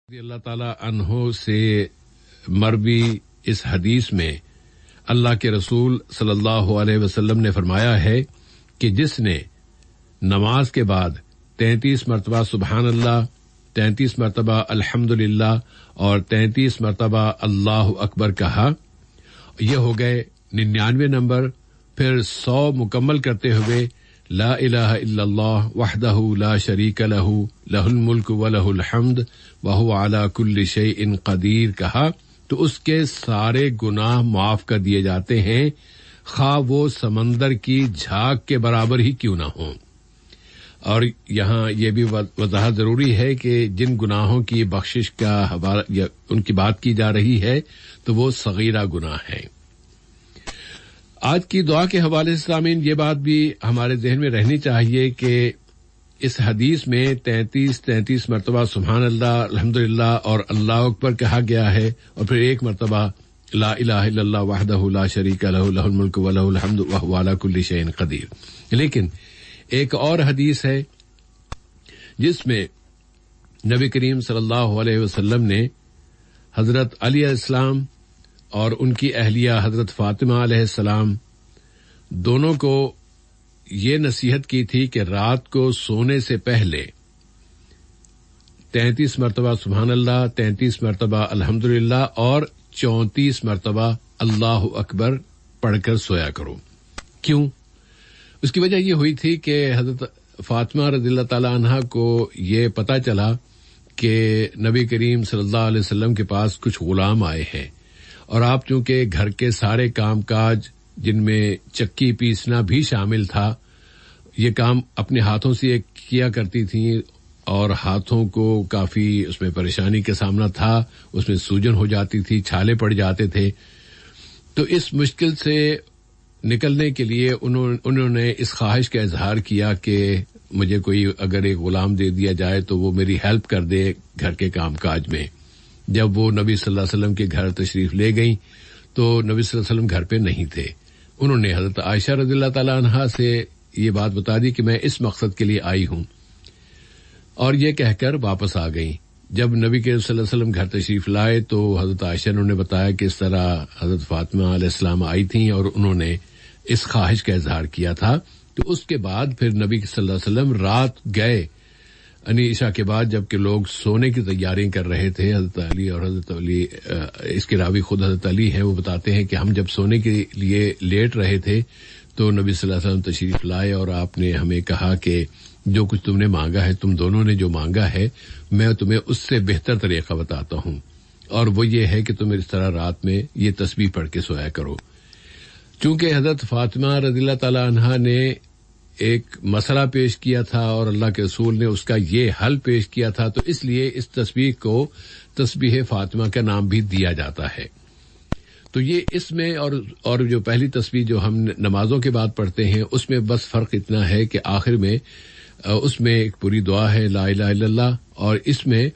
رضی اللہ تعالی عنہ سے مروی اس حدیث میں اللہ کے رسول صلی اللہ علیہ وسلم نے فرمایا ہے کہ جس نے نماز کے بعد 33 مرتبہ سبحان اللہ، 33 مرتبہ الحمدللہ اور 33 مرتبہ اللہ اکبر کہا، یہ ہو گئے 99 نمبر. پھر 100 مکمل کرتے ہوئے لا الہ الا اللہ وحدہ لا شریک لہ لہ الملک ولہ الحمد وہو علی کل شیء قدیر کہا تو اس کے سارے گناہ معاف کر دیے جاتے ہیں، خواہ وہ سمندر کی جھاگ کے برابر ہی کیوں نہ ہوں. اور یہاں یہ بھی وضاحت ضروری ہے کہ جن گناہوں کی بخشش کا حوالہ یا ان کی بات کی جا رہی ہے تو وہ صغیرہ گناہ ہیں. آج کی دعا کے حوالے سے سامعین یہ بات بھی ہمارے ذہن میں رہنی چاہیے کہ اس حدیث میں 33 مرتبہ سبحان اللہ، الحمدللہ اور اللہ اکبر کہا گیا ہے، اور پھر ایک مرتبہ لا الہ الا اللہ وحدہ لا شریک لہ لہ الملک ولہ الحمد وہو علی کل شیء قدیر. لیکن ایک اور حدیث ہے جس میں نبی کریم صلی اللہ علیہ وسلم نے حضرت علی علیہ السلام اور ان کی اہلیہ حضرت فاطمہ علیہ السلام دونوں کو یہ نصیحت کی تھی کہ رات کو سونے سے پہلے 33 مرتبہ سبحان اللہ، 33 مرتبہ الحمدللہ اور 34 مرتبہ اللہ اکبر پڑھ کر سویا کرو. کیوں؟ اس کی وجہ یہ ہوئی تھی کہ حضرت فاطمہ رضی اللہ تعالی عنہا کو یہ پتہ چلا کہ نبی کریم صلی اللہ علیہ وسلم کے پاس کچھ غلام آئے ہیں، اور آپ چونکہ گھر کے سارے کام کاج جن میں چکی پیسنا بھی شامل تھا، یہ کام اپنے ہاتھوں سے کیا کرتی تھیں، اور ہاتھوں کو کافی اس میں پریشانی کا سامنا تھا، اس میں سوجن ہو جاتی تھی، چھالے پڑ جاتے تھے. تو اس مشکل سے نکلنے کے لیے انہوں نے اس خواہش کا اظہار کیا کہ مجھے کوئی اگر ایک غلام دے دیا جائے تو وہ میری ہیلپ کر دے گھر کے کام کاج میں. جب وہ نبی صلی اللہ علیہ وسلم کے گھر تشریف لے گئیں تو نبی صلی اللہ علیہ وسلم گھر پہ نہیں تھے. انہوں نے حضرت عائشہ رضی اللہ تعالی عنہا سے یہ بات بتا دی کہ میں اس مقصد کے لیے آئی ہوں، اور یہ کہہ کر واپس آ گئیں. جب نبی کے صلی اللہ علیہ وسلم گھر تشریف لائے تو حضرت عائشہ نے بتایا کہ اس طرح حضرت فاطمہ علیہ السلام آئی تھیں اور انہوں نے اس خواہش کا اظہار کیا تھا. تو اس کے بعد پھر نبی صلی اللہ علیہ وسلم رات گئے، یعنی عشاء کے بعد جب کہ لوگ سونے کی تیاری کر رہے تھے. حضرت علی اور حضرت علی، اس کے راوی خود حضرت علی ہیں، وہ بتاتے ہیں کہ ہم جب سونے کے لیے لیٹ رہے تھے تو نبی صلی اللہ علیہ وسلم تشریف لائے اور آپ نے ہمیں کہا کہ جو کچھ تم نے مانگا ہے، تم دونوں نے جو مانگا ہے، میں تمہیں اس سے بہتر طریقہ بتاتا ہوں، اور وہ یہ ہے کہ تم اس طرح رات میں یہ تسبیح پڑھ کے سویا کرو. چونکہ حضرت فاطمہ رضی اللہ تعالی عنہا نے ایک مسئلہ پیش کیا تھا اور اللہ کے رسول نے اس کا یہ حل پیش کیا تھا، تو اس لیے اس تسبیح کو تسبیح فاطمہ کا نام بھی دیا جاتا ہے. تو یہ اس میں اور جو پہلی تسبیح جو ہم نمازوں کے بعد پڑھتے ہیں اس میں بس فرق اتنا ہے کہ آخر میں اس میں ایک پوری دعا ہے لا الہ الا اللہ، اور اس میں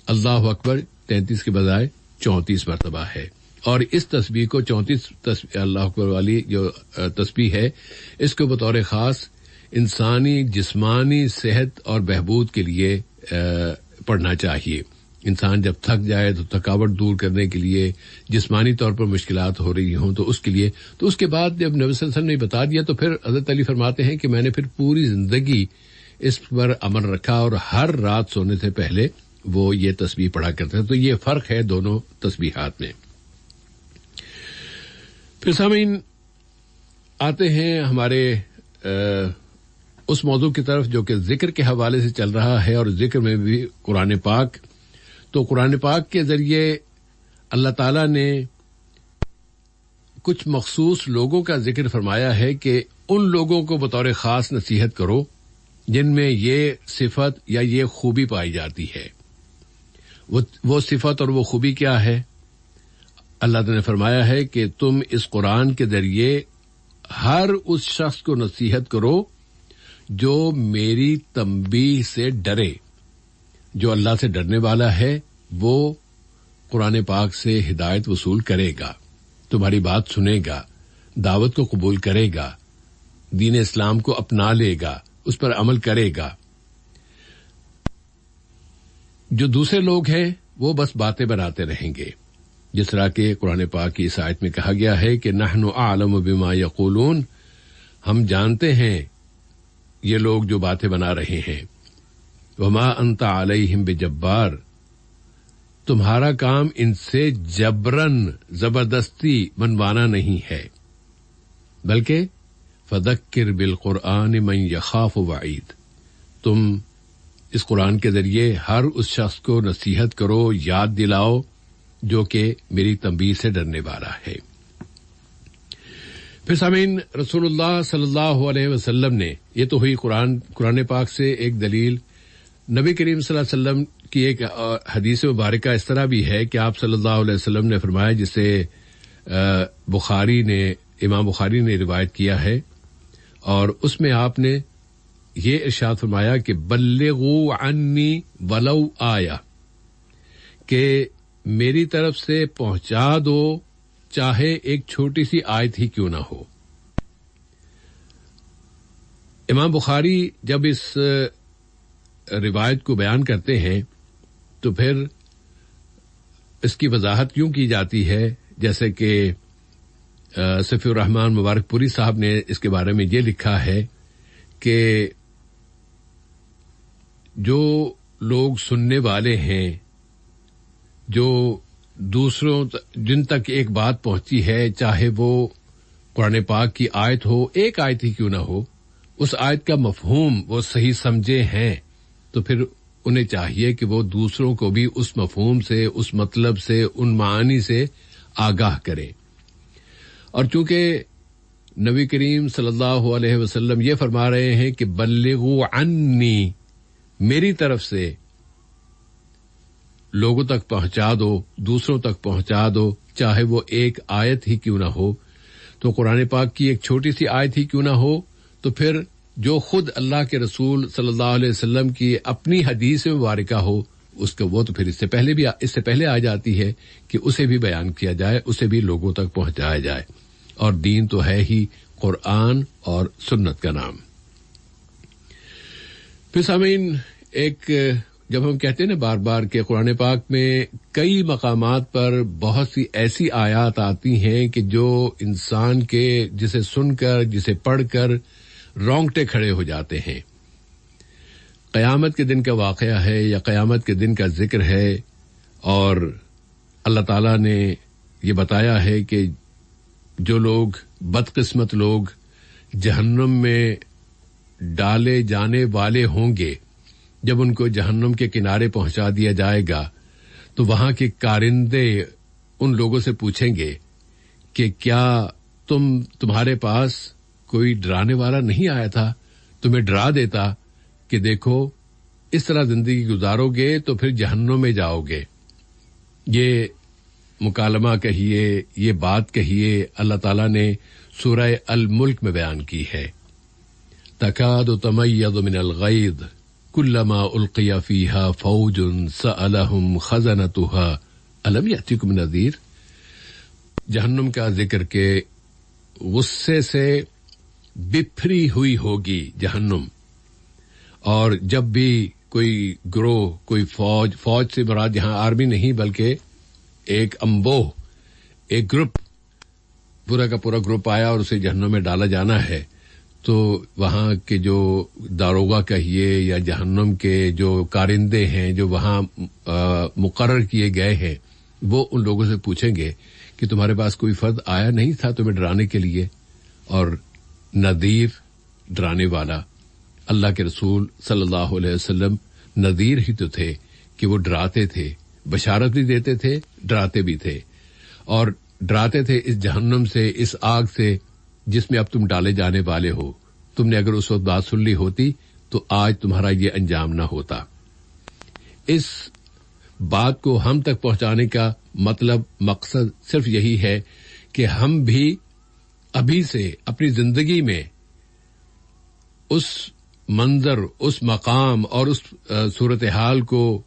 اللہ اکبر 33 کے بجائے 34 مرتبہ ہے. اور اس تسبیح کو 34 اللہ اکبر والی جو تسبیح ہے، اس کو بطور خاص انسانی جسمانی صحت اور بہبود کے لیے پڑھنا چاہیے. انسان جب تھک جائے تو تھکاوٹ دور کرنے کے لیے، جسمانی طور پر مشکلات ہو رہی ہوں تو اس کے لیے. تو اس کے بعد جب نبی صلی اللہ علیہ وسلم نے بتا دیا تو پھر حضرت علی فرماتے ہیں کہ میں نے پھر پوری زندگی اس پر عمل رکھا اور ہر رات سونے سے پہلے وہ یہ تسبیح پڑھا کرتے ہیں. تو یہ فرق ہے دونوں تسبیحات میں. پھر سامعین آتے ہیں ہمارے اس موضوع کی طرف جو کہ ذکر کے حوالے سے چل رہا ہے، اور ذکر میں بھی قرآن پاک. تو قرآن پاک کے ذریعے اللہ تعالی نے کچھ مخصوص لوگوں کا ذکر فرمایا ہے کہ ان لوگوں کو بطور خاص نصیحت کرو جن میں یہ صفت یا یہ خوبی پائی جاتی ہے. وہ صفت اور وہ خوبی کیا ہے؟ اللہ تعالی نے فرمایا ہے کہ تم اس قرآن کے ذریعے ہر اس شخص کو نصیحت کرو جو میری تنبیہ سے ڈرے. جو اللہ سے ڈرنے والا ہے وہ قرآن پاک سے ہدایت وصول کرے گا، تمہاری بات سنے گا، دعوت کو قبول کرے گا، دین اسلام کو اپنا لے گا، اس پر عمل کرے گا. جو دوسرے لوگ ہیں وہ بس باتیں بناتے رہیں گے، جس طرح کہ قرآن پاک کی اس آیت میں کہا گیا ہے کہ نحن اعلم بما یقولون، ہم جانتے ہیں یہ لوگ جو باتیں بنا رہے ہیں، وما انت علیہم بجبار، تمہارا کام ان سے جبرن زبردستی منوانا نہیں ہے، بلکہ فذکر بالقرآن من یخاف وعید، تم اس قرآن کے ذریعے ہر اس شخص کو نصیحت کرو، یاد دلاؤ جو کہ میری تنبیہ سے ڈرنے والا ہے۔ پھر سامعین، رسول اللہ صلی اللہ علیہ وسلم نے، یہ تو ہوئی قرآن پاک سے ایک دلیل، نبی کریم صلی اللہ علیہ وسلم کی ایک حدیث مبارکہ اس طرح بھی ہے کہ آپ صلی اللہ علیہ وسلم نے فرمایا، جسے امام بخاری نے روایت کیا ہے، اور اس میں آپ نے یہ ارشاد فرمایا کہ بلغوا عنی ولو آیا، کہ میری طرف سے پہنچا دو چاہے ایک چھوٹی سی آیت ہی کیوں نہ ہو۔ امام بخاری جب اس روایت کو بیان کرتے ہیں تو پھر اس کی وضاحت یوں کی جاتی ہے، جیسے کہ صفی الرحمان مبارک پوری صاحب نے اس کے بارے میں یہ لکھا ہے کہ جو لوگ سننے والے ہیں، جو دوسروں جن تک ایک بات پہنچی ہے، چاہے وہ قرآن پاک کی آیت ہو، ایک آیت ہی کیوں نہ ہو، اس آیت کا مفہوم وہ صحیح سمجھے ہیں، تو پھر انہیں چاہیے کہ وہ دوسروں کو بھی اس مفہوم سے، اس مطلب سے، ان معانی سے آگاہ کریں۔ اور چونکہ نبی کریم صلی اللہ علیہ وسلم یہ فرما رہے ہیں کہ بلغوا عنی، میری طرف سے لوگوں تک پہنچا دو، دوسروں تک پہنچا دو، چاہے وہ ایک آیت ہی کیوں نہ ہو، تو قرآن پاک کی ایک چھوٹی سی آیت ہی کیوں نہ ہو، تو پھر جو خود اللہ کے رسول صلی اللہ علیہ وسلم کی اپنی حدیث مبارکہ ہو، اس کا وہ تو پھر اس سے پہلے آ جاتی ہے کہ اسے بھی بیان کیا جائے، اسے بھی لوگوں تک پہنچایا جائے، اور دین تو ہے ہی قرآن اور سنت کا نام۔ پھر سامعین، ایک جب ہم کہتے ہیں نا بار بار کہ قرآن پاک میں کئی مقامات پر بہت سی ایسی آیات آتی ہیں کہ جو انسان کے جسے سن کر، جسے پڑھ کر رونگٹے کھڑے ہو جاتے ہیں۔ قیامت کے دن کا واقعہ ہے یا قیامت کے دن کا ذکر ہے، اور اللہ تعالیٰ نے یہ بتایا ہے کہ جو لوگ بدقسمت لوگ جہنم میں ڈالے جانے والے ہوں گے، جب ان کو جہنم کے کنارے پہنچا دیا جائے گا تو وہاں کے کارندے ان لوگوں سے پوچھیں گے کہ کیا تمہارے پاس کوئی ڈرانے والا نہیں آیا تھا، تمہیں ڈرا دیتا کہ دیکھو اس طرح زندگی گزارو گے تو پھر جہنم میں جاؤ گے۔ یہ مکالمہ کہیے، یہ بات کہیے، اللہ تعالیٰ نے سورہ الملک میں بیان کی ہے۔ تکاد تمیض من الغیظ کلما القی فیہا فوج سألہم خزنتها الم یأتکم نذیر۔ جہنم کا ذکر کے غصے سے بپھری ہوئی ہوگی جہنم، اور جب بھی کوئی گروہ، کوئی فوج سے مراد یہاں آرمی نہیں بلکہ ایک امبوہ، ایک گروپ، پورا کا پورا گروپ آیا اور اسے جہنم میں ڈالا جانا ہے، تو وہاں کے جو داروغہ کہیے یا جہنم کے جو کارندے ہیں جو وہاں مقرر کیے گئے ہیں، وہ ان لوگوں سے پوچھیں گے کہ تمہارے پاس کوئی فرد آیا نہیں تھا تمہیں ڈرانے کے لیے؟ اور نذیر، ڈرانے والا، اللہ کے رسول صلی اللہ علیہ وسلم نذیر ہی تو تھے کہ وہ ڈراتے تھے، بشارت بھی دیتے تھے، ڈراتے بھی تھے، اور ڈراتے تھے اس جہنم سے، اس آگ سے جس میں اب تم ڈالے جانے والے ہو۔ تم نے اگر اس وقت بات سن لی ہوتی تو آج تمہارا یہ انجام نہ ہوتا۔ اس بات کو ہم تک پہنچانے کا مقصد صرف یہی ہے کہ ہم بھی ابھی سے اپنی زندگی میں اس منظر، اس مقام اور اس صورتحال کو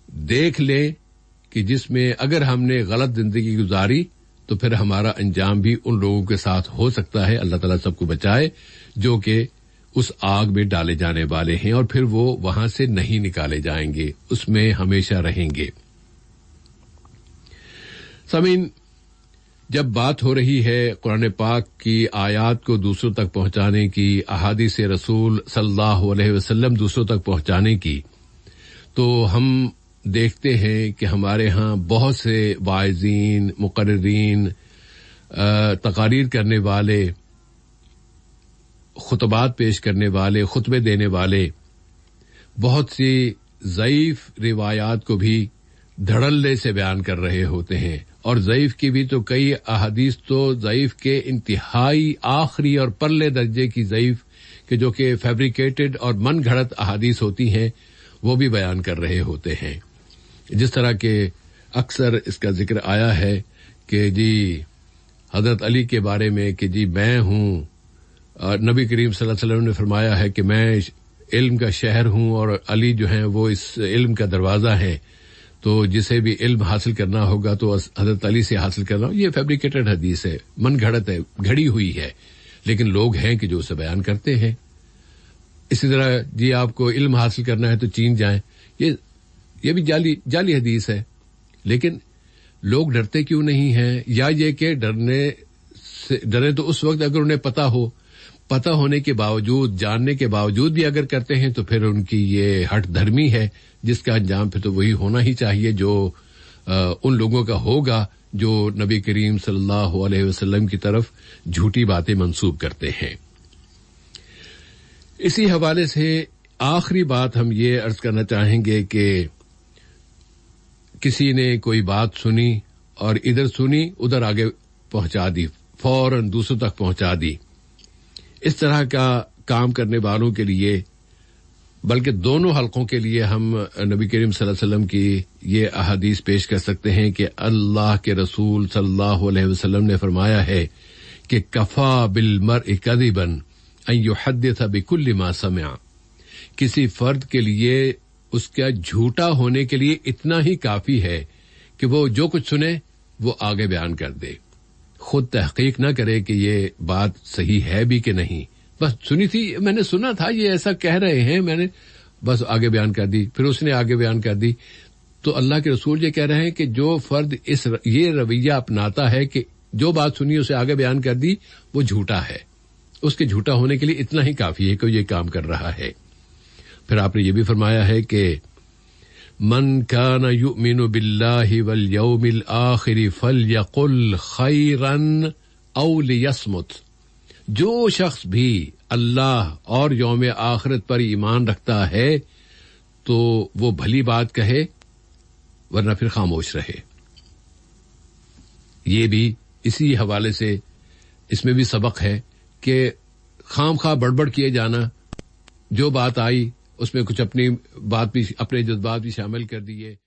دیکھ لیں کہ جس میں اگر ہم نے غلط زندگی گزاری تو پھر ہمارا انجام بھی ان لوگوں کے ساتھ ہو سکتا ہے۔ اللہ تعالیٰ سب کو بچائے جو کہ اس آگ میں ڈالے جانے والے ہیں، اور پھر وہ وہاں سے نہیں نکالے جائیں گے، اس میں ہمیشہ رہیں گے۔ سامعین، جب بات ہو رہی ہے قرآن پاک کی آیات کو دوسروں تک پہنچانے کی، احادیث رسول صلی اللہ علیہ وسلم دوسروں تک پہنچانے کی، تو ہم دیکھتے ہیں کہ ہمارے ہاں بہت سے واعظین، مقررین، تقاریر کرنے والے، خطبات پیش کرنے والے، خطبے دینے والے بہت سی ضعیف روایات کو بھی دھڑلے سے بیان کر رہے ہوتے ہیں، اور ضعیف کی بھی تو کئی احادیث تو ضعیف کے انتہائی آخری اور پرلے درجے کی ضعیف کہ جو کہ فیبریکیٹڈ اور من گھڑت احادیث ہوتی ہیں وہ بھی بیان کر رہے ہوتے ہیں. جس طرح کہ اکثر اس کا ذکر آیا ہے کہ جی حضرت علی کے بارے میں کہ جی میں ہوں، نبی کریم صلی اللہ علیہ وسلم نے فرمایا ہے کہ میں علم کا شہر ہوں اور علی جو ہیں وہ اس علم کا دروازہ ہے، تو جسے بھی علم حاصل کرنا ہوگا تو حضرت علی سے حاصل کرنا ہو. یہ فیبریکیٹڈ حدیث ہے، من گھڑت ہے، گھڑی ہوئی ہے، لیکن لوگ ہیں کہ جو اسے بیان کرتے ہیں. اسی طرح جی آپ کو علم حاصل کرنا ہے تو چین جائیں، یہ بھی جعلی حدیث ہے. لیکن لوگ ڈرتے کیوں نہیں ہیں؟ یا یہ کہ ڈرے تو اس وقت اگر انہیں پتہ ہونے کے باوجود، جاننے کے باوجود بھی اگر کرتے ہیں تو پھر ان کی یہ ہٹ دھرمی ہے، جس کا انجام پھر تو وہی ہونا ہی چاہیے جو ان لوگوں کا ہوگا جو نبی کریم صلی اللہ علیہ وسلم کی طرف جھوٹی باتیں منسوب کرتے ہیں. اسی حوالے سے آخری بات ہم یہ عرض کرنا چاہیں گے کہ کسی نے کوئی بات سنی اور ادھر سنی ادھر آگے پہنچا دی، فوراً دوسروں تک پہنچا دی. اس طرح کا کام کرنے والوں کے لیے، بلکہ دونوں حلقوں کے لیے، ہم نبی کریم صلی اللہ علیہ وسلم کی یہ احادیث پیش کر سکتے ہیں کہ اللہ کے رسول صلی اللہ علیہ وسلم نے فرمایا ہے کہ کفا بالمرء کذبا ان یحدث بکل ما سمع. کسی فرد کے لیے اس کا جھوٹا ہونے کے لیے اتنا ہی کافی ہے کہ وہ جو کچھ سنے وہ آگے بیان کر دے، خود تحقیق نہ کرے کہ یہ بات صحیح ہے بھی کہ نہیں. بس سنی تھی، میں نے سنا تھا یہ ایسا کہہ رہے ہیں، میں نے بس آگے بیان کر دی، پھر اس نے آگے بیان کر دی. تو اللہ کے رسول یہ کہہ رہے ہیں کہ جو فرد یہ رویہ اپناتا ہے کہ جو بات سنی اسے آگے بیان کر دی، وہ جھوٹا ہے. اس کے جھوٹا ہونے کے لیے اتنا ہی کافی ہے کہ وہ یہ کام کر رہا ہے. پھر آپ نے یہ بھی فرمایا ہے کہ من کان یؤمن باللہ والیوم الآخر فلیقل خیرا او لیصمت. جو شخص بھی اللہ اور یوم آخرت پر ایمان رکھتا ہے تو وہ بھلی بات کہے ورنہ پھر خاموش رہے. یہ بھی اسی حوالے سے اس میں بھی سبق ہے کہ خام خواہ بڑبڑ کیے جانا، جو بات آئی اس میں کچھ اپنی بات بھی، اپنے جذبات بھی شامل کر دیے.